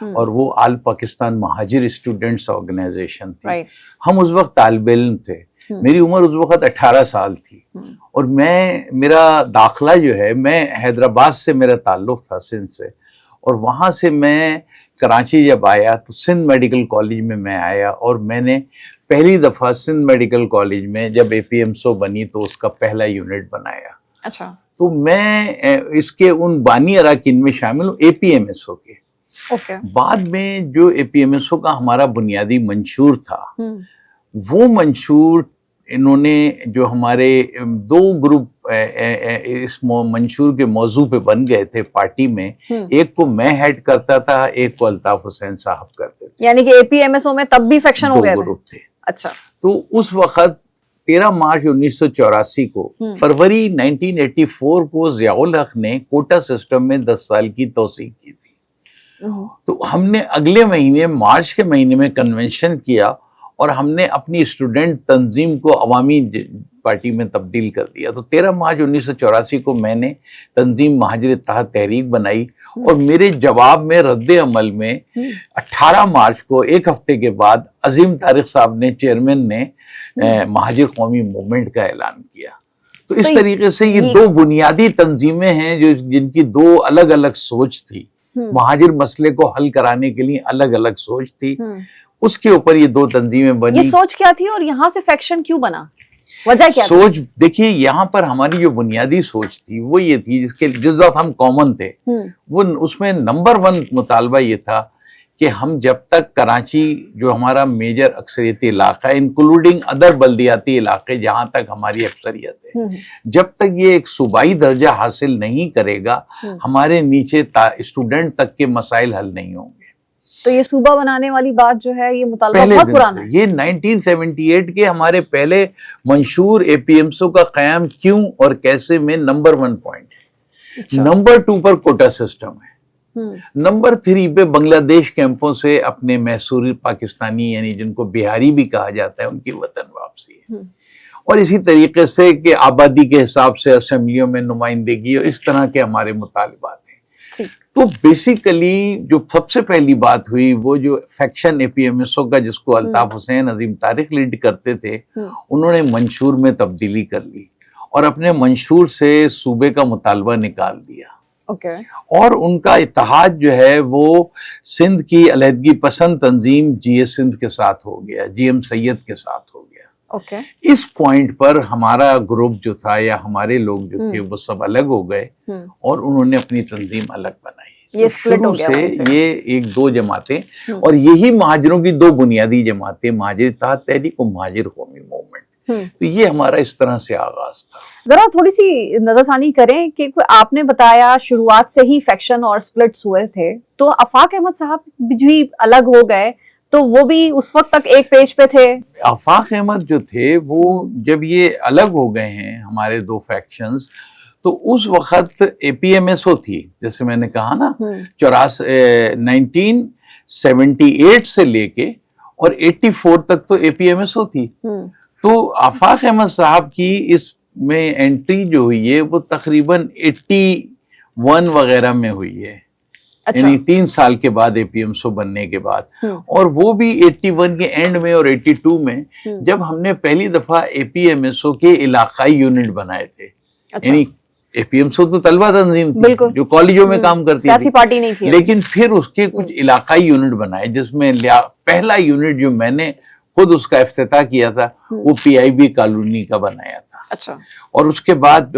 اور وہ آل پاکستان مہاجر اسٹوڈنٹس آرگنائزیشن تھی. Right. ہم اس وقت طالب علم تھے. میری عمر اس وقت 18 سال تھی اور میرا داخلہ جو ہے، میں حیدرآباد سے میرا تعلق تھا، سندھ سے، اور وہاں سے میں کراچی جب آیا تو سندھ میڈیکل کالج میں آیا، اور میں نے پہلی دفعہ سندھ میڈیکل کالج میں جب اے پی ایم سو بنی تو اس کا پہلا یونٹ بنایا. اچھا. تو میں اس کے ان بانی اراکین میں شامل ہوں، اے پی ایم ایس او کے. بعد میں جو اے پی ایم ایس او کا ہمارا بنیادی منشور تھا، وہ منشور انہوں نے جو ہمارے دو گروپ اس منشور کے موضوع پہ بن گئے تھے پارٹی میں، ایک کو میں ہیڈ کرتا تھا، ایک کو الطاف حسین صاحب کرتے تھے. یعنی کہ اے پی ایم ایس او میں تب بھی فیکشن ہو گئے دو گروپ تھے. اچھا. تو اس وقت 13 مارچ 1984 کو، فروری 1984 کو ضیاء الحق نے کوٹا سسٹم میں 10 سال کی توسیع کی تھی. تو ہم نے اگلے مہینے مارچ کے مہینے میں کنونشن کیا اور ہم نے اپنی اسٹوڈنٹ تنظیم کو عوامی پارٹی میں تبدیل کر دیا. تو 13 مارچ 1984 کو میں نے تنظیم مہاجر اتحاد تحریک بنائی، اور میرے جواب میں رد عمل میں 18 مارچ کو، ایک ہفتے کے بعد، عظیم طارق صاحب نے، چیئرمین نے، مہاجر قومی موومنٹ کا اعلان کیا. تو اس طریقے سے یہ دو بنیادی تنظیمیں ہیں جن کی دو الگ الگ سوچ تھی. مہاجر مسئلے کو حل کرانے کے لیے الگ الگ سوچ تھی، اس کے اوپر یہ دو تنظیمیں بنی. یہ سوچ کیا تھی اور یہاں سے فیکشن کیوں بنا؟ وجہ کیا تھی؟ سوچ دیکھیے، یہاں پر ہماری جو بنیادی سوچ تھی وہ یہ تھی، جس وقت ہم کامن تھے، وہ اس میں نمبر 1 مطالبہ یہ تھا کہ ہم جب تک کراچی جو ہمارا میجر اکثریتی علاقہ ہے، انکلوڈنگ ادر بلدیاتی علاقے جہاں تک ہماری اکثریت ہے، جب تک یہ ایک صوبائی درجہ حاصل نہیں کرے گا، ہمارے نیچے اسٹوڈنٹ تک کے مسائل حل نہیں ہوں گے. تو یہ صوبہ بنانے والی بات جو ہے، یہ مطالبہ بہت پرانا ہے. یہ 1978 کے ہمارے پہلے منشور اے پی ایم سو کا قیام کیوں اور کیسے میں نمبر 1 پوائنٹ ہے. نمبر 2 پر کوٹا سسٹم ہے. نمبر 3 پہ بنگلہ دیش کیمپوں سے اپنے محصور پاکستانی، یعنی جن کو بہاری بھی کہا جاتا ہے، ان کی وطن واپسی ہے. اور اسی طریقے سے کہ آبادی کے حساب سے اسمبلیوں میں نمائندگی، اور اس طرح کے ہمارے مطالبات ہیں. تو بیسیکلی جو سب سے پہلی بات ہوئی، وہ جو فیکشن اے پی ایم ایس او کا، جس کو الطاف حسین، عظیم طارق لیڈ کرتے تھے، انہوں نے منشور میں تبدیلی کر لی اور اپنے منشور سے صوبے کا مطالبہ نکال دیا. اور ان کا اتحاد جو ہے وہ سندھ کی علیحدگی پسند تنظیم جی اے سندھ کے ساتھ ہو گیا، جی ایم سید کے ساتھ ہو گیا. اس پوائنٹ پر ہمارا گروپ جو تھا یا ہمارے لوگ جو تھے وہ سب الگ ہو گئے اور انہوں نے اپنی تنظیم الگ بنائی. یہ سپلٹ ہو گیا سے یہ ایک دو جماعتیں، اور یہی مہاجروں کی دو بنیادی جماعتیں، مہاجر اتحاد تحریک اور مہاجر قومی موومنٹ. تو یہ ہمارا اس طرح سے آغاز تھا. ذرا تھوڑی سی نظر ثانی کریں کہ آپ نے بتایا شروعات سے ہی فیکشن اور سپلٹس ہوئے تھے، تو آفاق احمد صاحب بھی الگ ہو گئے، تو وہ بھی اس وقت تک ایک پیج پہ تھے. آفاق احمد جو تھے وہ جب یہ الگ ہو گئے ہیں ہمارے دو فیکشنز، تو اس وقت اے پی ایم ایس او تھی، جیسے میں نے کہا نا، 1978 سے لے کے اور 84 تک تو اے پی ایم ایس او تھی. تو آفاق احمد صاحب کی اس میں انٹری جو ہوئی ہے وہ تقریباً 81 وغیرہ میں ہوئی ہے. یعنی 3 سال کے بعد اے پی ایم سو بننے کے بعد، اور وہ بھی 81 کے اینڈ میں اور 82 میں، جب ہم نے پہلی دفعہ اے پی ایم ایس او کے علاقائی یونٹ بنائے تھے. یعنی اے پی ایم سو تو طلبہ تنظیم تھی جو کالجوں میں کام کرتی سیاسی پارٹی نہیں تھی، لیکن پھر اس کے کچھ علاقائی یونٹ بنائے، جس میں پہلا یونٹ جو میں نے خود اس کا افتتاح کیا تھا وہ پی آئی بی کالونی کا بنایا تھا. اچھا. اور اس کے بعد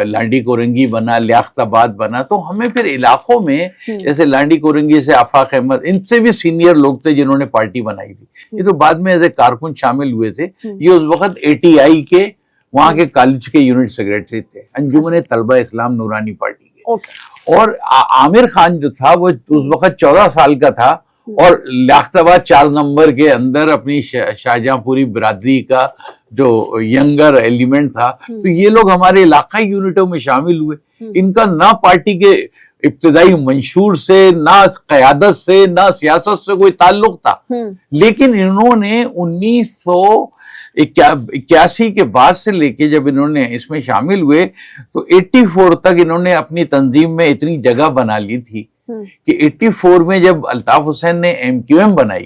لانڈی کورنگی بنا، لیاقت آباد بنا. تو ہمیں پھر علاقوں میں جیسے لانڈی کورنگی سے آفاق احمد، ان سے بھی سینئر لوگ تھے جنہوں نے پارٹی بنائی تھی. یہ تو بعد میں ایز کارکن شامل ہوئے تھے. یہ اس وقت اے ٹی آئی کے وہاں کے کالج کے یونٹ سیکریٹری تھے، انجمن طلبہ اسلام نورانی پارٹی کے. اور عامر خان جو تھا وہ اس وقت 14 سال کا تھا اور لیاقت آباد 4 نمبر کے اندر اپنی شاہجہاں پوری برادری کا جو ینگر ایلیمنٹ تھا. تو یہ لوگ ہمارے علاقائی یونٹوں میں شامل ہوئے. ان کا نہ پارٹی کے ابتدائی منشور سے، نہ قیادت سے، نہ سیاست سے کوئی تعلق تھا، لیکن انہوں نے 1981 کے بعد سے لے کے جب انہوں نے اس میں شامل ہوئے تو 84 تک انہوں نے اپنی تنظیم میں اتنی جگہ بنا لی تھی کہ 84 میں جب الطاف حسین نے MQM بنائی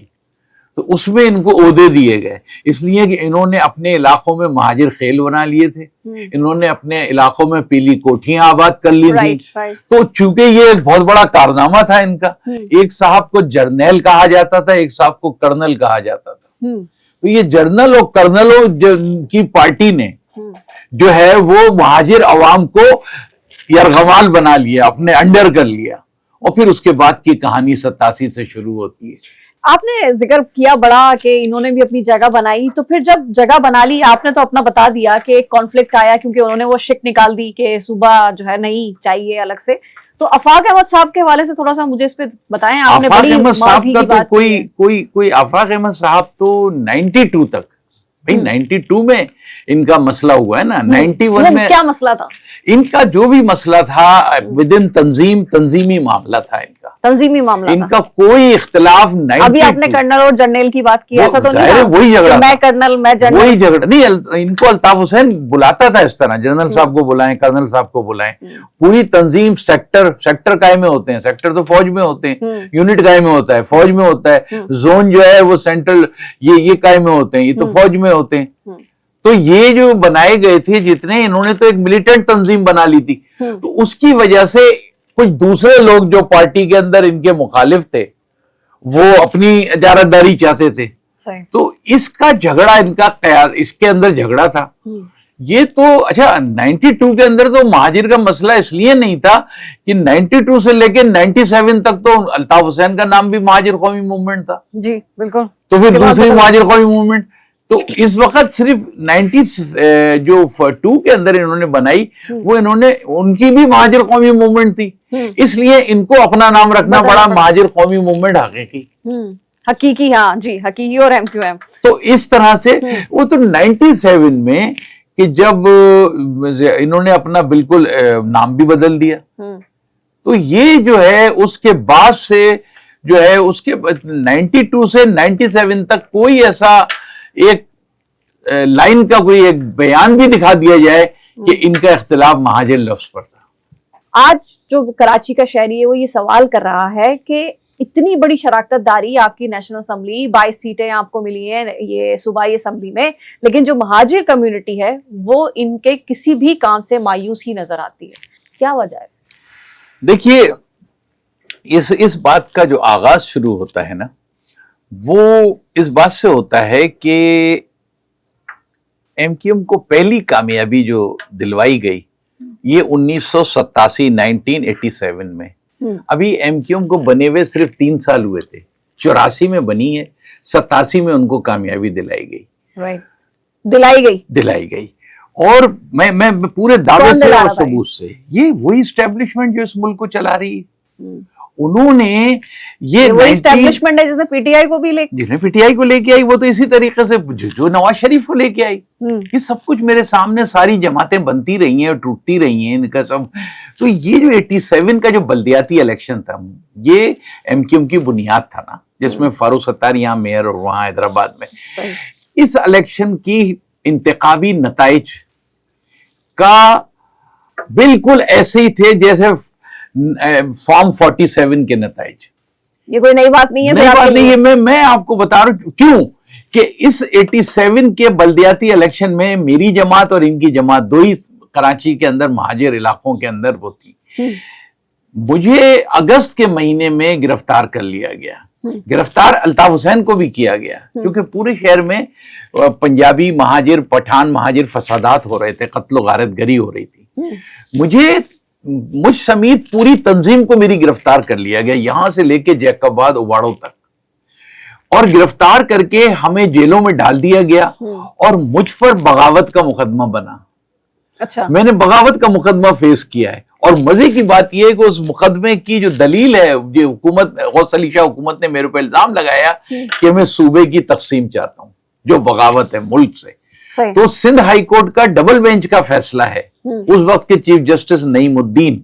تو اس میں ان کو عہدے دیے گئے، اس لیے کہ انہوں نے اپنے علاقوں میں مہاجر خیل بنا لیے تھے، انہوں نے اپنے علاقوں میں پیلی کوٹھیاں آباد کر لی تھی، تو چونکہ یہ ایک بہت بڑا کارنامہ تھا ان کا، ایک صاحب کو جرنیل کہا جاتا تھا، ایک صاحب کو کرنل کہا جاتا تھا، تو یہ جرنل اور کرنلوں کی پارٹی نے جو ہے وہ مہاجر عوام کو یرغمال بنا لیا، اپنے انڈر کر لیا، اور پھر اس کے بعد کی کہانی 87 سے شروع ہوتی ہے۔ آپ نے ذکر کیا بڑا کہ انہوں نے بھی اپنی جگہ بنائی، تو پھر جب جگہ بنا لی آپ نے تو اپنا بتا دیا کہ ایک کانفلکٹ آیا کیونکہ انہوں نے وہ شک نکال دی کہ صوبہ جو ہے نہیں چاہیے الگ سے، تو آفاق احمد صاحب کے حوالے سے تھوڑا سا مجھے اس پہ بتائیں۔ آپ نے بڑی ماضی کی بات کوئی آفاق احمد صاحب تو 92 تک، بھائی 92 میں ان کا مسئلہ ہوا ہے نا، 91 میں کیا مسئلہ تھا ان کا؟ جو بھی مسئلہ تھا ودن تنظیمی معاملہ تھا ان کا، تنظیمی معاملہ، ان کا کوئی اختلاف نہیں۔ ابھی آپ نے کرنل اور جرنیل کی بات کی، ایسا تو نہیں وہی جھگڑا، میں کرنل میں جرنل، وہی جھگڑا نہیں، ان کو الطاف حسین بلاتا تھا اس طرح، جنرل صاحب کو بلائیں، کرنل صاحب کو بلائیں، پوری تنظیم سیکٹر قائم ہوتے ہیں، سیکٹر تو فوج میں ہوتے ہیں، یونٹ قائم ہوتا ہے فوج میں ہوتا ہے، زون جو ہے وہ سینٹرل یہ قائم ہوتے ہیں، یہ تو فوج میں ہوتے ہیں، تو یہ جو بنائے گئے تھے جتنے، انہوں نے تو ایک ملیٹنٹ تنظیم بنا لی تھی، تو اس کی وجہ سے کچھ دوسرے لوگ جو پارٹی کے اندر ان کے مخالف تھے وہ اپنی اجارت داری چاہتے تھے، تو اس کا جھگڑا ان کا اس کے اندر جھگڑا تھا یہ تو۔ اچھا 92 کے اندر تو مہاجر کا مسئلہ اس لیے نہیں تھا کہ 92 سے لے کے 97 تک تو الطاف حسین کا نام بھی مہاجر قومی موومنٹ تھا، جی بالکل، تو پھر دوسری مہاجر قومی موومنٹ، تو اس وقت صرف 92 کے اندر انہوں نے بنائی، وہ ان کی بھی مہاجر قومی موومنٹ تھی، اس لیے ان کو اپنا نام رکھنا پڑا مہاجر قومی موومنٹ حقیقی، ہاں جی حقیقی اور MQM۔ تو اس طرح سے وہ تو 97 میں کہ جب انہوں نے اپنا بالکل نام بھی بدل دیا، تو یہ جو ہے اس کے بعد سے جو ہے اس کے 92 سے 97 تک کوئی ایسا ایک لائن کا کوئی ایک بیان بھی دکھا دیا جائے کہ ان کا اختلاف مہاجر لفظ پر تھا۔ آج جو کراچی کا شہری ہے وہ یہ سوال کر رہا ہے کہ اتنی بڑی شراکت داری، آپ کی نیشنل اسمبلی 22 سیٹیں آپ کو ملی ہیں یہ صوبائی اسمبلی میں، لیکن جو مہاجر کمیونٹی ہے وہ ان کے کسی بھی کام سے مایوس ہی نظر آتی ہے، کیا وجہ ہے؟ دیکھیے اس بات کا جو آغاز شروع ہوتا ہے نا، وہ اس بات سے ہوتا ہے کہ MQM کو پہلی کامیابی جو دلوائی گئی یہ 1987 میں، ابھی MQM کو بنے ہوئے صرف 3 سال ہوئے تھے، 84 میں بنی ہے، 87 میں ان کو کامیابی دلائی گئی، اور میں پورے دعوے سے اور ثبوت سے، یہ وہی اسٹیبلشمنٹ جو اس ملک کو چلا رہی ہے، انہوں نے یہ وہی اسٹیبلشمنٹ ہے جس نے PTI کو بھی PTI کو لے کے آئی، وہ تو اسی طریقے سے جو نواز شریف کو لے کے آئی، یہ سب کچھ میرے سامنے ساری جماعتیں بنتی رہی ہیں اور ٹوٹتی رہی ہیں ان کا سب۔ تو یہ جو 87 کا جو بلدیاتی الیکشن تھا یہ MQM کی بنیاد تھا نا، جس میں فاروق ستار یہاں میئر اور وہاں حیدرآباد میں، اس الیکشن کی انتخابی نتائج کا بالکل ایسے ہی تھے جیسے فارم 47 کے نتائج۔ یہ کوئی نئی بات نہیں ہے، نئی بات نہیں ہے، میں آپ کو بتا رہا ہوں کیوں کہ اس 87 کے بلدیاتی الیکشن میں میری جماعت اور ان کی جماعت دو ہی کراچی کے اندر مہاجر علاقوں کے اندر وہ تھی۔ مجھے اگست کے مہینے میں گرفتار کر لیا گیا، گرفتار الطاف حسین کو بھی کیا گیا، کیونکہ پورے شہر میں پنجابی مہاجر پٹھان مہاجر فسادات ہو رہے تھے، قتل و غارت گری ہو رہی تھی، مجھ سمیت پوری تنظیم کو میری گرفتار کر لیا گیا، یہاں سے لے کے جیکباد اواڑوں تک، اور گرفتار کر کے ہمیں جیلوں میں ڈال دیا گیا، اور مجھ پر بغاوت کا مقدمہ بنا۔ اچھا، میں نے بغاوت کا مقدمہ فیس کیا ہے، اور مزے کی بات یہ ہے کہ اس مقدمے کی جو دلیل ہے، جو حکومت غوث علی شاہ حکومت نے میرے پہ الزام لگایا کہ میں صوبے کی تقسیم چاہتا ہوں، جو بغاوت ہے ملک سے، تو سندھ ہائی کورٹ کا ڈبل بینچ کا فیصلہ ہے، اس وقت کے چیف جسٹس نعیم الدین،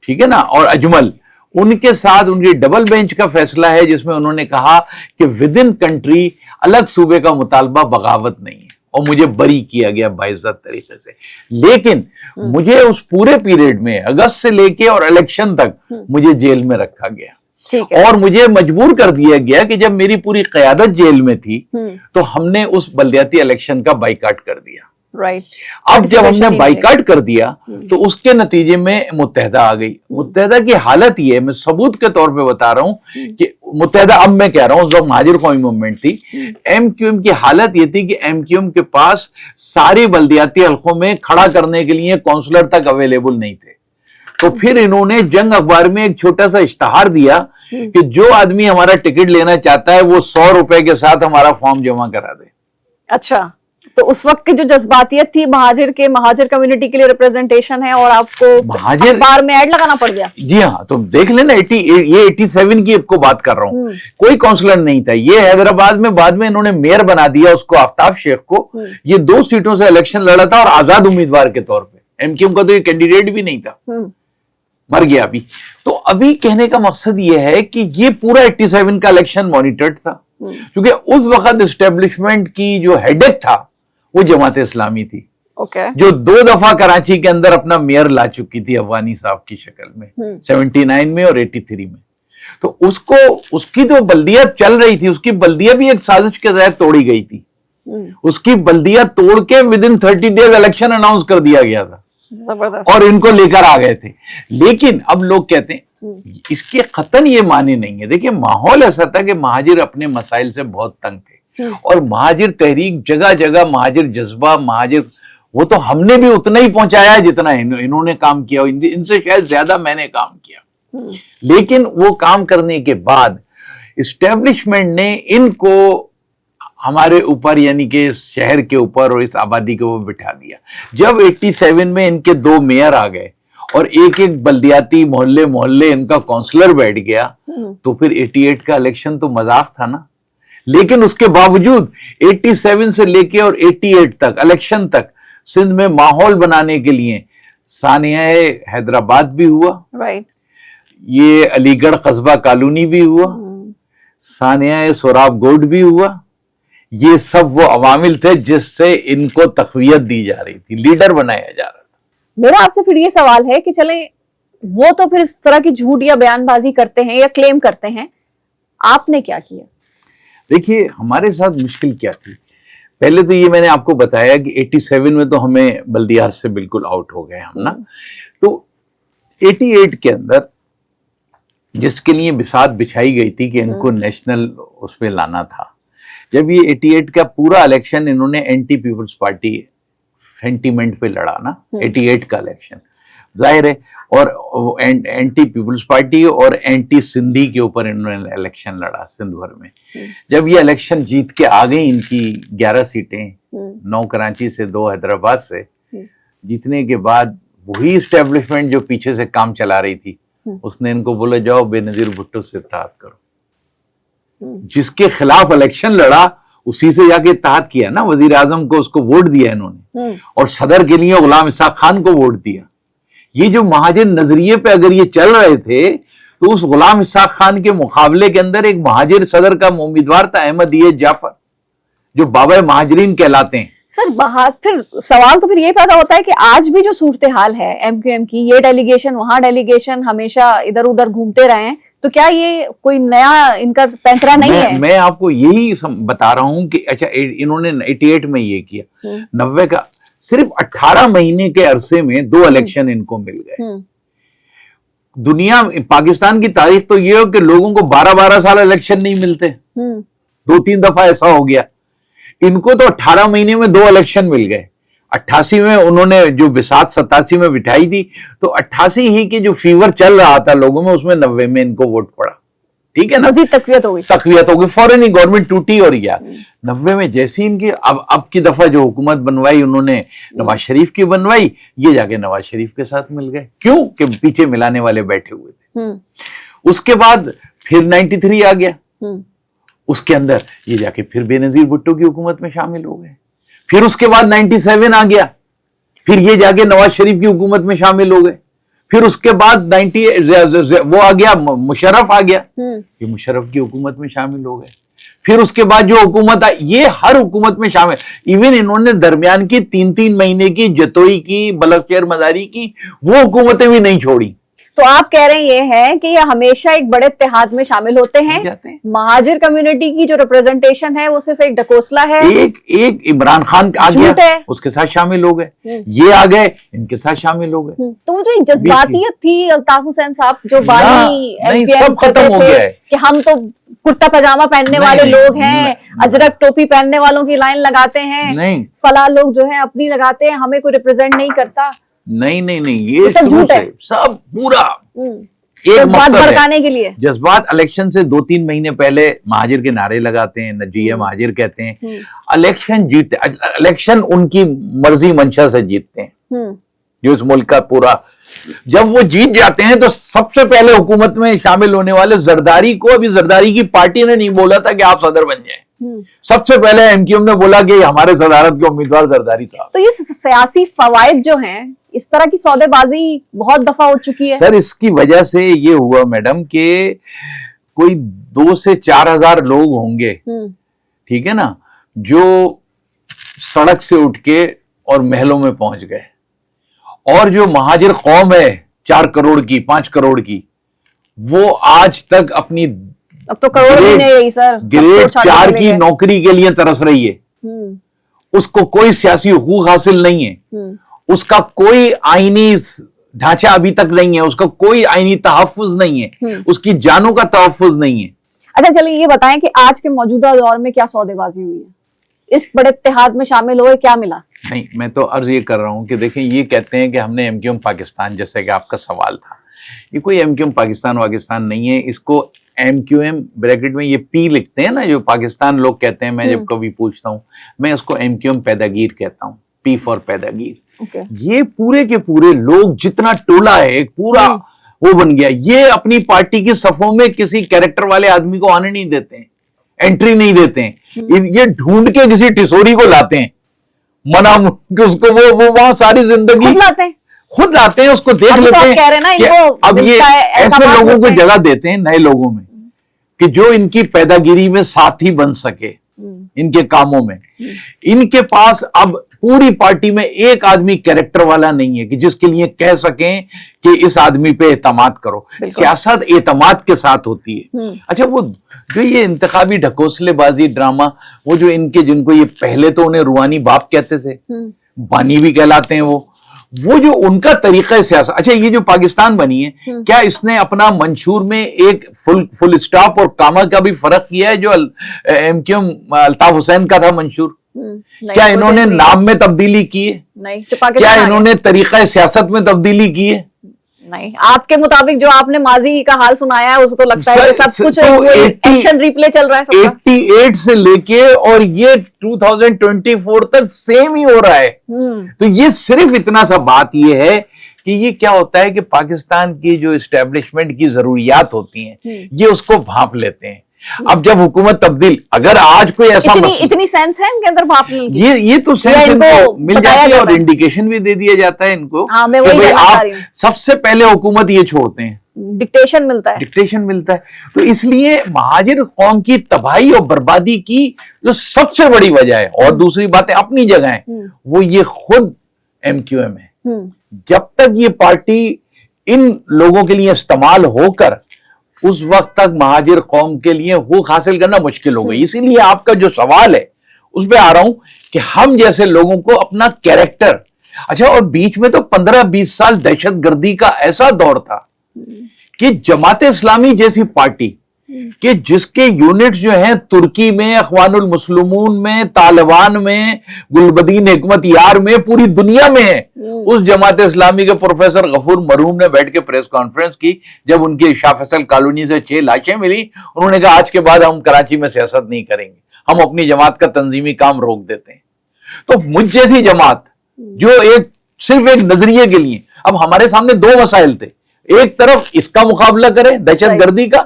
ٹھیک ہے نا، اور اجمل، ان کے ساتھ ان کی ڈبل بینچ کا فیصلہ ہے جس میں انہوں نے کہا کہ ود ان کنٹری الگ صوبے کا مطالبہ بغاوت نہیں ہے، اور مجھے بری کیا گیا باعزت طریقے سے. لیکن مجھے اس پورے پیریڈ میں اگست سے لے کے اور الیکشن تک مجھے جیل میں رکھا گیا اور مجھے مجبور کر دیا گیا کہ جب میری پوری قیادت جیل میں تھی تو ہم نے اس بلدیاتی الیکشن کا بائیکاٹ کر دیا. اب جب ہم نے بائیکاٹ کر دیا تو اس کے نتیجے میں متحدہ آ گئی. متحدہ کی حالت یہ ہے, میں ثبوت کے طور پہ بتا رہا ہوں کہ متحدہ, اب میں کہہ رہا ہوں اس وقت مہاجر قومی موومنٹ تھی, ایم کیو ایم کی حالت یہ تھی کہ ایم کیو ایم کے پاس ساری بلدیاتی حلقوں میں کھڑا کرنے کے لیے کونسلر تک اویلیبل نہیں تھے. تو پھر انہوں نے جنگ اخبار میں ایک چھوٹا سا اشتہار دیا کہ جو آدمی ہمارا ٹکٹ لینا چاہتا ہے وہ 100 روپے کے ساتھ ہمارا فارم جمع کرا دے. اچھا, تو اس وقت کی جو جذباتیت تھی مہاجر کمیونٹی کے لیے ریپرزنٹیشن ہے اور آپ کو اخبار میں ایڈ لگانا پڑ گیا. جی ہاں, تو دیکھ لینا یہ 87 کی آپ کو بات کر رہا ہوں, کوئی کونسلر نہیں تھا. یہ حیدرآباد میں بعد میں انہوں نے میئر بنا دیا اس کو, آفتاب شیخ کو. یہ 2 سیٹوں سے الیکشن لڑا تھا اور آزاد امیدوار کے طور پہ. ایم کیو ایم کا تو یہ کینڈیڈیٹ بھی نہیں تھا, مر گیا ابھی. تو ابھی کہنے کا مقصد یہ ہے کہ یہ پورا 87 کا الیکشن مانیٹرڈ تھا, کیونکہ اس وقت اسٹیبلشمنٹ کی جو ہیڈک تھا وہ جماعت اسلامی تھی, جو 2 دفعہ کراچی کے اندر اپنا میئر لا چکی تھی افغانی صاحب کی شکل میں, 79 میں اور 83 میں. تو اس کی تو بلدیت چل رہی تھی, اس کی بلدیہ بھی ایک سازش کے تحت توڑی گئی تھی. اس کی بلدیہ توڑ کے ودن 30 ڈیز الیکشن اناؤنس کر دیا گیا تھا اور ان کو لے کر آ گئے تھے. لیکن اب لوگ کہتے ہیں اس کے قطعاً یہ معنی نہیں ہے. دیکھیں, ماحول ایسا تھا کہ مہاجر اپنے مسائل سے بہت تنگ تھے اور مہاجر تحریک جگہ جگہ, مہاجر جذبہ, مہاجر, وہ تو ہم نے بھی اتنا ہی پہنچایا ہے جتنا انہوں نے کام کیا, ان سے شاید زیادہ میں نے کام کیا. لیکن وہ کام کرنے کے بعد اسٹیبلشمنٹ نے ان کو ہمارے اوپر, یعنی کہ اس شہر کے اوپر اور اس آبادی کے اوپر بٹھا دیا. جب 87 میں ان کے 2 میئر آ گئے اور ایک بلدیاتی محلے ان کا کونسلر بیٹھ گیا, تو پھر 88 کا الیکشن تو مذاق تھا نا. لیکن اس کے باوجود 87 سے لے کے اور 88 تک الیکشن تک سندھ میں ماحول بنانے کے لیے سانحہ حیدرآباد بھی ہوا, یہ علی گڑھ قصبہ کالونی بھی ہوا, سانحہ سوراب گوڈ بھی ہوا. یہ سب وہ عوامل تھے جس سے ان کو تقویت دی جا رہی تھی, لیڈر بنایا جا رہا تھا. میرا آپ سے پھر یہ سوال ہے کہ چلیں وہ تو پھر اس طرح کی جھوٹ یا بیان بازی کرتے ہیں یا کلیم کرتے ہیں, آپ نے کیا کیا؟ دیکھیے, ہمارے ساتھ مشکل کیا تھی. پہلے تو یہ میں نے آپ کو بتایا کہ 87 میں تو ہمیں بلدیات سے بالکل آؤٹ ہو گئے ہم نا. تو 88 کے اندر جس کے لیے بساط بچھائی گئی تھی کہ ان کو نیشنل اس پہ لانا تھا, جب یہ 88 کا پورا الیکشن انہوں نے اینٹی پیپلز پارٹی سینٹیمنٹ پہ لڑا نا, 88 کا الیکشن ظاہر ہے, اور اینٹی پیپلز پارٹی اور اینٹی سندھی کے اوپر انہوں نے الیکشن لڑا سندھ بھر میں. جب یہ الیکشن جیت کے آ گئی, ان کی 11 سیٹیں, 9 کراچی سے, 2 حیدرآباد سے, جیتنے کے بعد وہی اسٹیبلشمنٹ جو پیچھے سے کام چلا رہی تھی, اس نے ان کو بولا جاؤ بے نظیر بھٹو سے اتحاد کرو. جس کے خلاف الیکشن لڑا اسی سے جا کے اتحاد کیا نا. وزیر اعظم کو اس کو ووٹ دیا انہوں نے, اور صدر کے لیے غلام اسحاق خان کو ووٹ دیا. یہ جو مہاجر نظریے پہ اگر یہ چل رہے تھے تو اس غلام اسحاق خان کے مقابلے کے اندر ایک مہاجر صدر کا امیدوار تھا احمد جعفر, جو بابا مہاجرین کہلاتے ہیں. سر پھر سوال تو پھر یہ پیدا ہوتا ہے کہ آج بھی جو صورتحال ہے ایم کیو ایم کی, یہ ڈیلیگیشن وہاں ڈیلیگیشن ہمیشہ ادھر ادھر گھومتے رہے ہیں, تو کیا یہ کوئی نیا ان کا پینترا نہیں ہے؟ میں آپ کو یہی بتا رہا ہوں کہ اچھا انہوں نے 88 میں یہ کیا, 90 کا صرف 18 مہینے کے عرصے میں 2 الیکشن ان کو مل گئے. دنیا پاکستان کی تاریخ تو یہ ہو کہ لوگوں کو 12 سال الیکشن نہیں ملتے, 2-3 دفعہ ایسا ہو گیا. ان کو تو 18 مہینے میں 2 الیکشن مل گئے. 88 میں انہوں نے جو بساط 87 میں بٹھائی تھی, تو 88 ہی کی جو فیور چل رہا تھا لوگوں میں, اس میں 90 میں ان کو ووٹ پڑا. ٹھیک ہے نا, مزید تقویت ہو گئی, فوراً ہی گورنمنٹ ٹوٹی. اور کیا 90 میں جیسی ان کی اب کی دفعہ جو حکومت بنوائی انہوں نے نواز شریف کی بنوائی, یہ جا کے نواز شریف کے ساتھ مل گئے. کیوں کہ پیچھے ملانے والے بیٹھے ہوئے تھے. اس کے بعد پھر 93 آ گیا, اس کے اندر یہ جا کے پھر بے نظیر بھٹو کی حکومت میں شامل ہو گئے. پھر اس کے بعد 97 آ گیا, پھر یہ جا کے نواز شریف کی حکومت میں شامل ہو گئے. پھر اس کے بعد وہ آ گیا, مشرف آ گیا, یہ مشرف کی حکومت میں شامل ہو گئے. پھر اس کے بعد جو حکومت آئی یہ ہر حکومت میں شامل, ایون انہوں نے درمیان کی 3 مہینے کی جتوئی کی, بلک شہر مزاری کی, وہ حکومتیں بھی نہیں چھوڑی. تو آپ کہہ رہے ہیں یہ ہے کہ یہ ہمیشہ ایک بڑے اتحاد میں شامل ہوتے ہیں, مہاجر کمیونٹی کی جو ریپرزنٹیشن ہے وہ صرف ایک ڈھکوسلا ہے. ایک عمران خان آ گیا اس کے ساتھ شامل ہو گئے, یہ آ گئے ان کے ساتھ شامل ہو گئے. تو جو جذباتیت تھی الطاف حسین صاحب جو بانی سب ختم ہو گیا ہے کہ ہم تو کرتا پاجامہ پہننے والے لوگ ہیں, اجرک ٹوپی پہننے والوں کی لائن لگاتے ہیں, فلاں لوگ جو ہیں اپنی لگاتے ہیں, ہمیں کوئی ریپرزینٹ نہیں کرتا. نہیں, یہ سب جھوٹ ہے, سب پورا جذبات بھڑکانے کے لیے. جذبات الیکشن سے 2-3 مہینے پہلے مہاجر کے نعرے لگاتے ہیں, نجیے مہاجر کہتے ہیں, الیکشن جیتے, الیکشن ان کی مرضی منشا سے جیتتے ہیں جو اس ملک کا پورا. جب وہ جیت جاتے ہیں تو سب سے پہلے حکومت میں شامل ہونے والے زرداری کو, ابھی زرداری کی پارٹی نے نہیں بولا تھا کہ آپ صدر بن جائیں, سب سے پہلے ایم کیو ایم نے بولا کہ ہمارے صدارت کے امیدوار زرداری صاحب. تو یہ سیاسی فوائد جو ہیں, اس طرح کی سودے بازی بہت دفعہ ہو چکی ہے. سر اس کی وجہ سے یہ ہوا میڈم کہ کوئی 2 سے 4 ہزار لوگ ہوں گے, ٹھیک ہے نا, جو سڑک سے اٹھ کے اور محلوں میں پہنچ گئے, اور جو مہاجر قوم ہے 4 کروڑ کی 5 کروڑ کی, وہ آج تک اپنی اب تو کروڑ بھی نہیں رہی سر, گریڈ 4 کی نوکری کے لیے ترس رہی ہے. اس کو کوئی سیاسی حقوق حاصل نہیں ہے, اس کا کوئی آئینی ڈھانچہ ابھی تک نہیں ہے, اس کا کوئی آئینی تحفظ نہیں ہے, اس کی جانوں کا تحفظ نہیں ہے. اچھا چلیے یہ بتائیں کہ آج کے موجودہ دور میں کیا سودے بازی ہوئی ہے, اس بڑے اتحاد میں شامل ہوئے, کیا ملا؟ نہیں, میں تو عرض یہ کر رہا ہوں کہ دیکھیں یہ کہتے ہیں کہ ہم نے ایم کیو ایم پاکستان, جیسے کہ آپ کا سوال تھا, یہ کوئی ایم کیو ایم پاکستان نہیں ہے. اس کو ایم کیو ایم بریکٹ میں یہ پی لکھتے ہیں نا, جو پاکستان لوگ کہتے ہیں, میں جب کبھی پوچھتا ہوں میں اس کو ایم کیو ایم پیداگیر کہتا ہوں, پی فار پیداگیر. یہ پورے کے پورے لوگ جتنا ٹولہ ہے ایک پورا وہ بن گیا, یہ اپنی پارٹی کی صفوں میں کسی کیریکٹر والے آدمی کو آنے نہیں دیتے ہیں, انٹری نہیں دیتے ہیں, یہ ڈھونڈ کے کسی ٹسوری کو لاتے ہیں, منع کہ اس کو وہ وہاں ساری زندگی خود لاتے ہیں, اس کو دیکھ لیتے ہیں کہ اب یہ ایسے لوگوں کو جگہ دیتے ہیں نئے لوگوں میں کہ جو ان کی پیداگیری میں ساتھی بن سکے, ان کے کاموں میں. ان کے پاس اب پوری پارٹی میں ایک آدمی کیریکٹر والا نہیں ہے کہ جس کے لیے کہہ سکیں کہ اس آدمی پہ اعتماد کرو. سیاست اعتماد کے ساتھ ہوتی ہے. اچھا وہ جو یہ انتخابی ڈھکوسلے بازی ڈرامہ, وہ جو ان کے جن کو یہ پہلے تو انہیں روحانی باپ کہتے تھے, بانی بھی کہلاتے ہیں, وہ جو ان کا طریقہ سیاست. اچھا یہ جو پاکستان بنی ہے, کیا اس نے اپنا منشور میں ایک فل اسٹاپ اور کاما کا بھی فرق کیا ہے جو M Q M Altaf Hussain کا تھا منشور؟ کیا انہوں نے نام میں تبدیلی کی ہے؟ کیا انہوں نے طریقہ سیاست میں تبدیلی کی ہے؟ نہیں. آپ کے مطابق جو آپ نے ماضی کا حال سنایا ہے اسے تو لگتا ہے کہ سب کچھ ایکشن ریپلے چل رہا ہے. 88 سے لے کے اور یہ 2024 تک سیم ہی ہو رہا ہے. تو یہ صرف اتنا سا بات یہ ہے کہ یہ کیا ہوتا ہے کہ پاکستان کی جو اسٹیبلشمنٹ کی ضروریات ہوتی ہیں یہ اس کو بھانپ لیتے ہیں. اب جب حکومت تبدیل, اگر آج کوئی ایسا اتنی سینس ہے ان کے اندر بھانپ لینے کی, یہ تو سینس ان کو مل جاتی ہے اور انڈیکیشن بھی دے دیا جاتا ہے ان کو کہ آپ سب سے پہلے حکومت یہ چھوڑتے ہیں, ڈکٹیشن ملتا ہے. تو اس لیے مہاجر قوم کی تباہی اور بربادی کی جو سب سے بڑی وجہ ہے, اور دوسری باتیں اپنی جگہ ہیں, وہ یہ خود ایم کیو ایم ہے. جب تک یہ پارٹی ان لوگوں کے لیے استعمال ہو کر, اس وقت تک مہاجر قوم کے لیے حقوق حاصل کرنا مشکل ہو گئی. اسی لیے آپ کا جو سوال ہے اس پہ آ رہا ہوں کہ ہم جیسے لوگوں کو اپنا کیریکٹر. اچھا اور بیچ میں تو 15-20 سال دہشت گردی کا ایسا دور تھا کہ جماعت اسلامی جیسی پارٹی کہ جس کے یونٹ جو ہیں ترکی میں, اخوان المسلمون میں, طالبان میں, گلبدین حکمت یار میں, پوری دنیا میں ہے. اس جماعت اسلامی کے پروفیسر غفور مرحوم نے بیٹھ کے پریس کانفرنس کی جب ان کی شاہ فیصل کالونی سے 6 لاشیں ملی. انہوں نے کہا آج کے بعد ہم کراچی میں سیاست نہیں کریں گے, ہم اپنی جماعت کا تنظیمی کام روک دیتے ہیں. تو مجھ جیسی جماعت جو صرف ایک نظریے کے لیے, اب ہمارے سامنے 2 مسائل تھے. ایک طرف اس کا مقابلہ کریں دہشت گردی کا,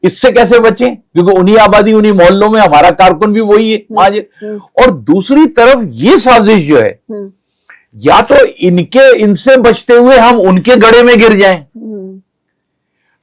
اس سے کیسے بچیں کیونکہ انہی آبادی انہی محلوں میں ہمارا کارکن بھی وہی ہے مہاجر, اور دوسری طرف یہ سازش جو ہے یا تو ان سے بچتے ہوئے ہم ان کے گڑھے میں گر جائیں.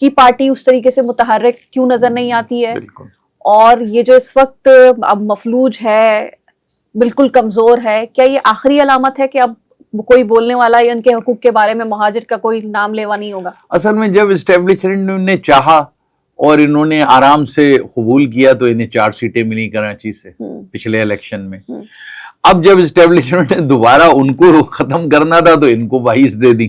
کی پارٹی اس طریقے سے متحرک کیوں نظر نہیں آتی ہے؟ بالکل. اور یہ جو اس وقت اب مفلوج ہے، بالکل کمزور ہے، کیا یہ آخری علامت ہے کہ اب کوئی بولنے والا یا ان کے حقوق کے بارے میں مہاجر کا کوئی نام لیوا نہیں ہوگا؟ اصل میں جب اسٹیبلشمنٹ نے چاہا اور انہوں نے آرام سے قبول کیا تو انہیں 4 سیٹیں ملی کراچی سے پچھلے الیکشن میں. اب جب اسٹیبلشمنٹ نے دوبارہ ان کو ختم کرنا تھا تو ان کو 22 دے دی.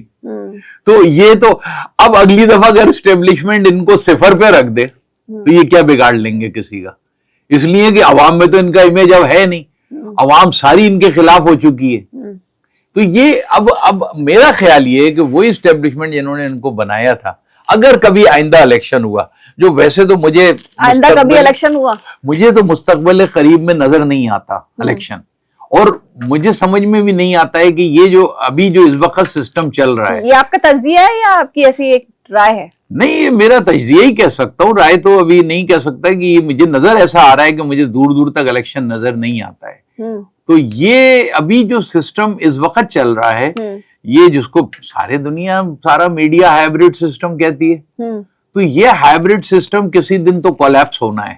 تو یہ تو اب اگلی دفعہ اگر اسٹیبلشمنٹ ان کو 0 پہ رکھ دے تو یہ کیا بگاڑ لیں گے کسی کا؟ اس لیے کہ عوام میں تو ان کا امیج اب ہے نہیں، عوام ساری ان کے خلاف ہو چکی ہے. تو یہ اب میرا خیال یہ ہے کہ وہی اسٹیبلشمنٹ جنہوں نے ان کو بنایا تھا، اگر کبھی آئندہ الیکشن ہوا، جو ویسے تو مجھے آئندہ کبھی الیکشن ہوا مجھے تو مستقبل قریب میں نظر نہیں آتا الیکشن، اور مجھے سمجھ میں بھی نہیں آتا ہے کہ یہ جو ابھی جو اس وقت سسٹم چل رہا ہے، یہ آپ کا تجزیہ ہے یا آپ کی ایسی ایک رائے ہے؟ نہیں، یہ میرا تجزیہ ہی کہہ سکتا ہوں، رائے تو ابھی نہیں کہہ سکتا کہ یہ مجھے نظر ایسا آ رہا ہے کہ مجھے دور دور تک الیکشن نظر نہیں آتا ہے. تو یہ ابھی جو سسٹم اس وقت چل رہا ہے، یہ جس کو سارا میڈیا ہائبرڈ سسٹم کہتی ہے، تو یہ ہائبرڈ سسٹم کسی دن تو کولیپس ہونا ہے.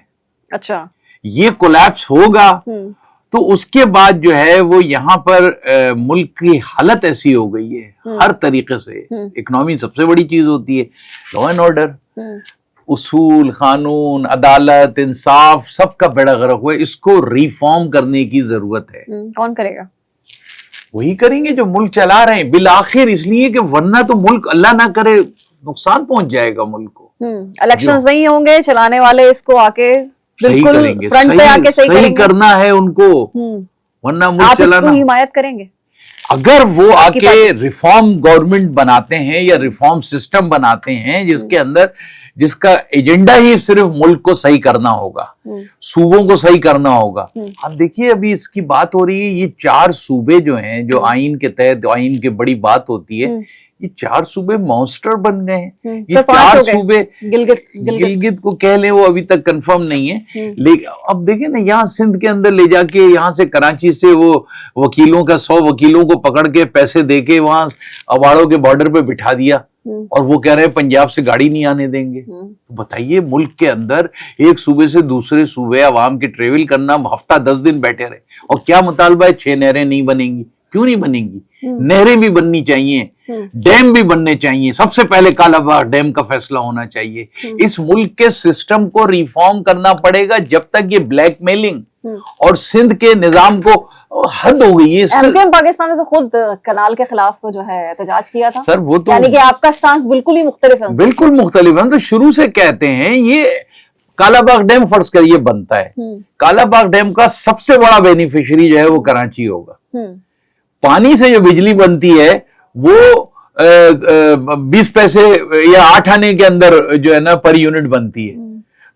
اچھا، یہ کولیپس ہوگا تو اس کے بعد جو ہے وہ یہاں پر ملک کی حالت ایسی ہو گئی ہے ہر طریقے سے. اکنامی سب سے بڑی چیز ہوتی ہے، لا اینڈ آرڈر، اصول، قانون، عدالت، انصاف سب کا بیڑا غرق ہوا ہے. اس کو ریفارم کرنے کی ضرورت ہے. کون کرے گا؟ وہی کریں گے جو ملک چلا رہے ہیں بالآخر، اس لیے کہ ورنہ تو ملک اللہ نہ کرے نقصان پہنچ جائے گا ملک کو. الیکشن نہیں ہوں گے، چلانے والے اس کو آ کے صحیح کریں گے، صحیح کرنا ہے ان کو، ورنہ ملک چلانا. آپ اس کو حمایت کریں گے اگر وہ آ کے ریفارم گورنمنٹ بناتے ہیں یا ریفارم سسٹم بناتے ہیں جس کا ایجنڈا ہی صرف ملک کو صحیح کرنا ہوگا، صوبوں کو صحیح کرنا ہوگا. اب دیکھیے ابھی اس کی بات ہو رہی ہے، یہ 4 صوبے جو ہیں جو آئین کے تحت آئین کی بڑی بات ہوتی ہے، یہ 4 صوبے مانسٹر بن گئے ہیں. یہ 4 صوبے گلگت کو کہہ لیں، وہ ابھی تک کنفرم نہیں ہے، لیکن اب دیکھیں نا یہاں سندھ کے اندر لے جا کے، یہاں سے کراچی سے وہ وکیلوں کا 100 وکیلوں کو پکڑ کے پیسے دے کے وہاں اواڑوں کے بارڈر پہ بٹھا دیا، اور وہ کہہ رہے ہیں پنجاب سے گاڑی نہیں آنے دیں گے. بتائیے ملک کے اندر ایک صوبے سے دوسرے صوبے عوام کے ٹریول کرنا، ہفتہ 10 دن بیٹھے رہے، اور کیا مطالبہ ہے؟ 6 نہریں نہیں بنیں گی. کیوں نہیں بنیں گی؟ نہریں بھی بننی چاہیے، ڈیم بھی بننے چاہیے. سب سے پہلے کالا باغ ڈیم کا فیصلہ ہونا چاہیے. اس ملک کے سسٹم کو ریفارم کرنا پڑے گا. جب تک یہ بلیک میلنگ اور سندھ کے نظام کو حد ہو گئی ہے. پاکستان نے تو خود کنال کے خلاف جو ہے احتجاج کیا تھا سر، وہ تو یعنی کہ آپ کا سٹانس بالکل ہی مختلف ہے. بالکل مختلف ہے. تو شروع سے کہتے ہیں یہ کالا باغ ڈیم فرض کریے بنتا ہے، کالا باغ ڈیم کا سب سے بڑا بینیفیشری جو ہے وہ کراچی ہوگا. پانی سے جو بجلی بنتی ہے وہ 20 پیسے یا 8 آنے کے اندر جو ہے نا پر یونٹ بنتی ہے.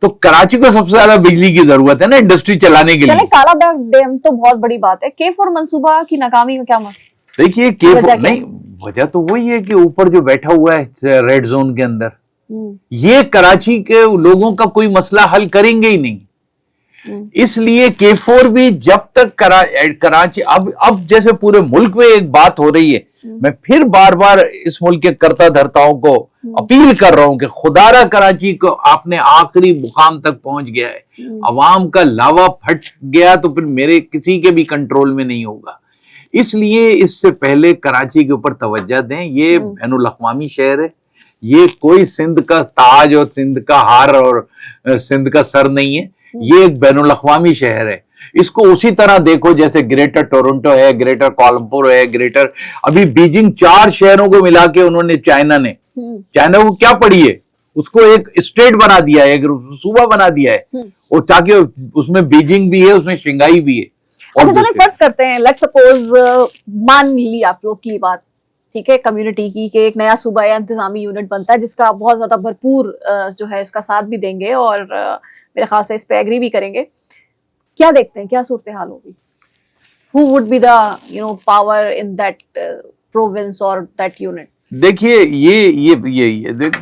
تو کراچی کو سب سے زیادہ بجلی کی ضرورت ہے نا انڈسٹری چلانے کے لیے. کالا باغ ڈیم تو بہت بڑی بات ہے. K4 منصوبہ کی ناکامی کا کیا مطلب؟ دیکھیے K4 نہیں، وجہ تو وہی ہے کہ اوپر جو بیٹھا ہوا ہے ریڈ زون کے اندر، یہ کراچی کے لوگوں کا کوئی مسئلہ حل کریں گے ہی نہیں. اس لیے K4 بھی جب تک کراچی اب جیسے پورے ملک میں ایک بات ہو رہی ہے، میں پھر بار بار اس ملک کے کرتا دھرتاؤں کو اپیل کر رہا ہوں کہ خدا را کراچی کو آپ نے آخری مقام تک پہنچ گیا ہے. عوام کا لاوا پھٹ گیا تو پھر میرے کسی کے بھی کنٹرول میں نہیں ہوگا. اس لیے اس سے پہلے کراچی کے اوپر توجہ دیں. یہ بین الاقوامی شہر ہے، یہ کوئی سندھ کا تاج اور سندھ کا ہار اور سندھ کا سر نہیں ہے. یہ ایک بین الاقوامی شہر ہے. اس کو اسی طرح دیکھو جیسے گریٹر ٹورنٹو ہے، گریٹر کوالمپور ہے، گریٹر ابھی بیجنگ، 4 شہروں کو ملا کے انہوں نے چائنا کو کیا پڑی ہے، اس کو ایک اسٹیٹ بنا دیا ہے، ایک صوبہ بنا دیا ہے، اور تاکہ اس میں بیجنگ بھی ہے، اس میں شنگائی بھی ہے. اچھا چلیں فرض کرتے ہیں، لیٹ سپوز مان لی آپ لوگ کی بات، ٹھیک ہے، کمیونٹی کی، کہ ایک نیا صوبہ یا انتظامی یونٹ بنتا ہے جس کا بہت زیادہ بھرپور جو ہے اس کا ساتھ بھی دیں گے اور میرے خیال سے اس پہ ایگری بھی کریں گے. کیا دیکھتے ہیں کیا صورتحال ہوگی؟ Who would be the power in that province or that unit? دیکھیے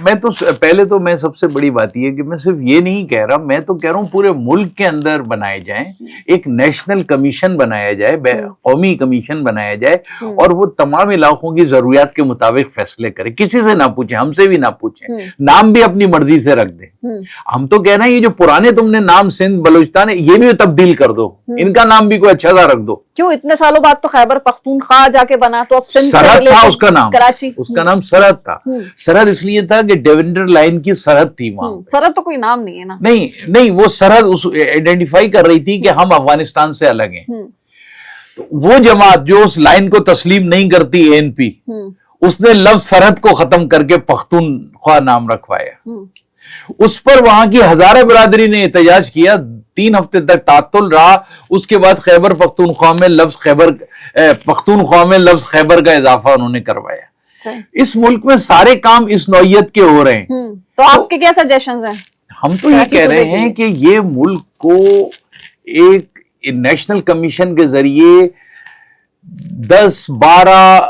میں تو پہلے تو میں سب سے بڑی بات یہ کہ میں صرف یہ نہیں کہہ رہا، میں تو کہہ رہا ہوں پورے ملک کے اندر بنائے جائیں، ایک نیشنل کمیشن بنایا جائے، قومی کمیشن بنایا جائے، اور وہ تمام علاقوں کی ضروریات کے مطابق فیصلے کرے، کسی سے نہ پوچھیں، ہم سے بھی نہ پوچھیں، نام بھی اپنی مرضی سے رکھ دیں۔ ہم تو کہہ رہے ہیں یہ جو پرانے تم نے نام سندھ بلوچستان ہے یہ بھی تبدیل کر دو، ان کا نام بھی کوئی اچھا سا رکھ دو۔ کیوں اتنے سالوں بعد تو خیبر پختونخوا جا کے بنا، تو اب سندھ سرحد تھا اس کا نام، کراچی، اس کا نام سرحد تھا۔ سرحد اس لیے تھا کہ ڈیونڈر لائن کی سرحد تھی وہاں۔ سرحد تو کوئی نام نہیں ہے نا۔ نہیں وہ سرحد آئیڈینٹیفائی کر رہی تھی کہ ہم افغانستان سے الگ ہیں۔ وہ جماعت جو اس لائن کو تسلیم نہیں کرتی ANP، اس نے لفظ سرحد کو ختم کر کے پختونخوا نام رکھوایا۔ اس پر وہاں کی ہزارہ برادری نے احتجاج کیا، 3 ہفتے تک تعطل رہا، اس کے بعد خیبر پختونخوا میں لفظ خیبر کا اضافہ انہوں نے کروایا۔ اس ملک میں سارے کام اس نوعیت کے ہو رہے ہیں۔ تو آپ کے کیا سجیشنز ہیں؟ ہم تو یہ کہہ رہے ہیں کہ یہ ملک کو ایک نیشنل کمیشن کے ذریعے 10 12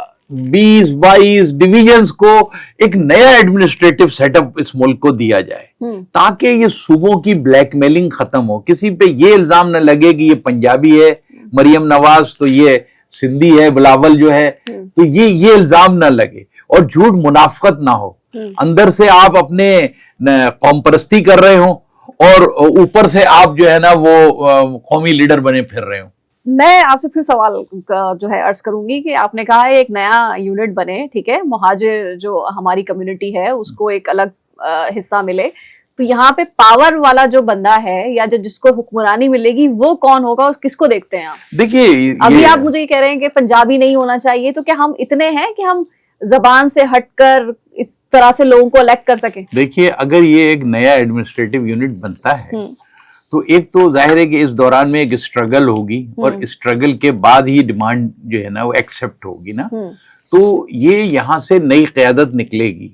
20 22 ڈویژنز کو ایک نیا ایڈمنسٹریٹو سیٹ اپ اس ملک کو دیا جائے، تاکہ یہ صوبوں کی بلیک میلنگ ختم ہو، کسی پہ یہ الزام نہ لگے کہ یہ پنجابی ہے مریم نواز تو یہ سندھی ہے، بلاول جو ہے تو یہ الزام نہ لگے، اور جھوٹ منافقت نہ ہو، اندر سے آپ اپنے قوم پرستی کر رہے ہوں اور اوپر سے آپ جو ہے نا وہ قومی لیڈر بنے پھر رہے ہوں۔ میں آپ سے پھر سوال جو ہے عرض کروں گی کہ آپ نے کہا ہے ایک نیا یونٹ بنے، ٹھیک ہے، مہاجر جو ہماری کمیونٹی ہے اس کو ایک الگ حصہ ملے، تو یہاں پہ پاور والا جو بندہ ہے یا جس کو حکمرانی ملے گی وہ کون ہوگا، اور کس کو دیکھتے ہیں آپ؟ دیکھیے ابھی آپ مجھے یہ کہہ رہے ہیں کہ پنجابی نہیں ہونا چاہیے، تو کیا ہم اتنے ہیں کہ ہم زبان سے ہٹ کر اس طرح سے لوگوں کو الیکٹ کر سکیں؟ دیکھیے اگر یہ ایک نیا ایڈمنسٹریٹو یونٹ بنتا ہے تو ایک تو ظاہر ہے کہ اس دوران میں ایک اسٹرگل ہوگی، اور اسٹرگل کے بعد ہی ڈیمانڈ جو ہے نا وہ ایکسپٹ ہوگی نا، تو یہ یہاں سے نئی قیادت نکلے گی،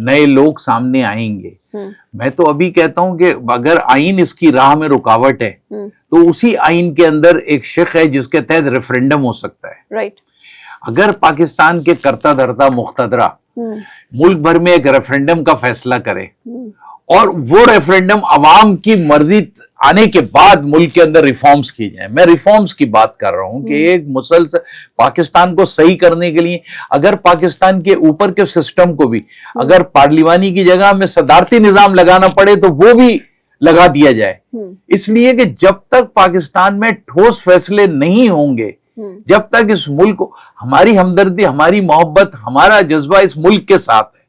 نئے لوگ سامنے آئیں گے۔ میں تو ابھی کہتا ہوں کہ اگر آئین اس کی راہ میں رکاوٹ ہے تو اسی آئین کے اندر ایک شق ہے جس کے تحت ریفرینڈم ہو سکتا ہے۔ رائٹ، اگر پاکستان کے کرتا دھرتا مقتدرہ ملک بھر میں ایک ریفرینڈم کا فیصلہ کرے، اور وہ ریفرینڈم عوام کی مرضی آنے کے بعد ملک کے اندر ریفارمز کی جائیں، میں ریفارمز کی بات کر رہا ہوں کہ ایک مسلسل پاکستان کو صحیح کرنے کے لیے اگر پاکستان کے اوپر کے سسٹم کو بھی اگر پارلیمانی کی جگہ میں صدارتی نظام لگانا پڑے تو وہ بھی لگا دیا جائے، اس لیے کہ جب تک پاکستان میں ٹھوس فیصلے نہیں ہوں گے، جب تک اس ملک کو ہماری ہمدردی، ہماری محبت، ہمارا جذبہ اس ملک کے ساتھ ہے،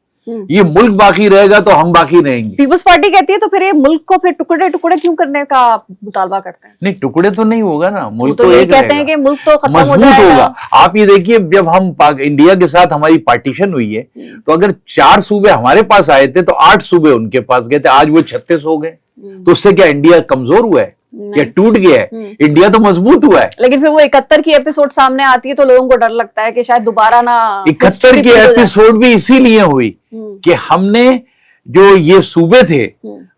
یہ ملک باقی رہے گا تو ہم باقی رہیں گے۔ پیپلز پارٹی کہتی ہے تو پھر یہ ملک کو پھر ٹکڑے ٹکڑے کیوں کرنے کا مطالبہ کرتے ہیں؟ نہیں ٹکڑے تو نہیں ہوگا نا، ملک تو یہ ایک کہتے رہے ہیں گا، کہ ملک تو ختم ہو مضبوط جائے ہوگا۔ گا۔ آپ یہ دیکھیے جب ہم انڈیا کے ساتھ ہماری پارٹیشن ہوئی ہے تو اگر 4 صوبے ہمارے پاس آئے تھے تو 8 صوبے ان کے پاس گئے تھے، آج وہ 36 ہو گئے، تو اس سے کیا انڈیا کمزور ہوا ہے یا ٹوٹ گیا ہے؟ انڈیا تو مضبوط ہوا ہے۔ لیکن پھر وہ 71 کی ایپیسوڈ سامنے آتی ہے تو لوگوں کو ڈر لگتا ہے کہ شاید دوبارہ نہ 71 کی ایپیسوڈ بھی اسی لیے ہوئی کہ ہم نے جو یہ صوبے تھے،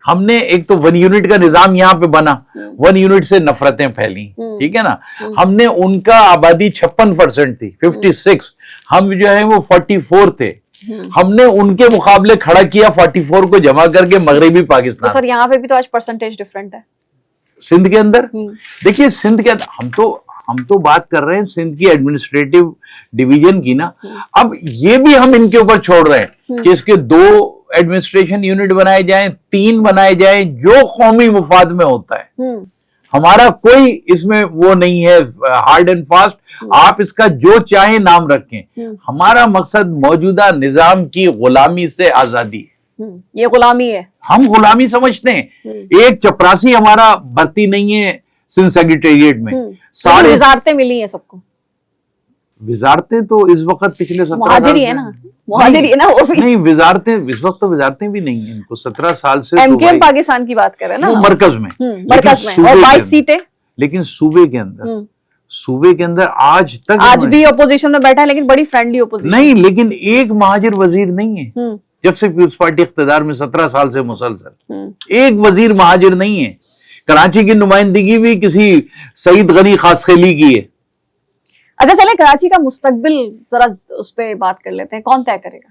ہم نے ایک تو 1 یونٹ کا نظام یہاں پہ بنا، 1 یونٹ سے نفرتیں پھیلی، ٹھیک ہے نا، ہم نے ان کا آبادی 56% تھی، 56، ہم جو ہے وہ 44 تھے، ہم نے ان کے مقابلے کھڑا کیا 44 کو جمع کر کے مغربی پاکستان۔ سر یہاں پہ بھی تو آج پرسنٹیج ڈیفرنٹ ہے سندھ کے اندر۔ دیکھیے سندھ کے اندر ہم تو بات کر رہے ہیں سندھ کی ایڈمنسٹریٹو ڈویژن کی نا، اب یہ بھی ہم ان کے اوپر چھوڑ رہے ہیں کہ اس کے 2 ایڈمنسٹریشن یونٹ بنائے جائیں، 3 بنائے جائیں، جو قومی مفاد میں ہوتا ہے۔ ہمارا کوئی اس میں وہ نہیں ہے ہارڈ اینڈ فاسٹ، آپ اس کا جو چاہیں نام رکھیں، ہمارا مقصد موجودہ نظام کی غلامی سے آزادی ہے۔ یہ غلامی ہے، ہم غلامی سمجھتے ہیں، ایک چپراسی ہمارا بھرتی نہیں ہے سندھ سیکریٹریٹ میں، سارے وزارتیں ملی ہیں سب کو، وزارتیں تو اس وقت پچھلے 17 مہاجری ہے نا، مہاجری ہے نا وہ بھی، نہیں وزارتیں اس وقت تو وزارتیں بھی نہیں ہیں ان کو، 17 سال سے ایم کیو ایم پاکستان کی بات کر رہے ہیں نا، وہ مرکز میں، مرکز میں، اور 22 سیٹیں، لیکن صوبے کے اندر آج بھی اپوزیشن میں بیٹھا ہے، لیکن بڑی فرینڈلی اپوزیشن نہیں، لیکن ایک مہاجر وزیر نہیں ہے جب سے پیپلز پارٹی اقتدار میں 17 سال سے مسلسل ایک وزیر مہاجر نہیں ہے۔ کراچی کی نمائندگی بھی کسی سعید غنی خاص خیلی کی ہے۔ اچھا چلے کراچی کا مستقبل ذرا اس پہ بات کر لیتے ہیں، کون طے کرے گا؟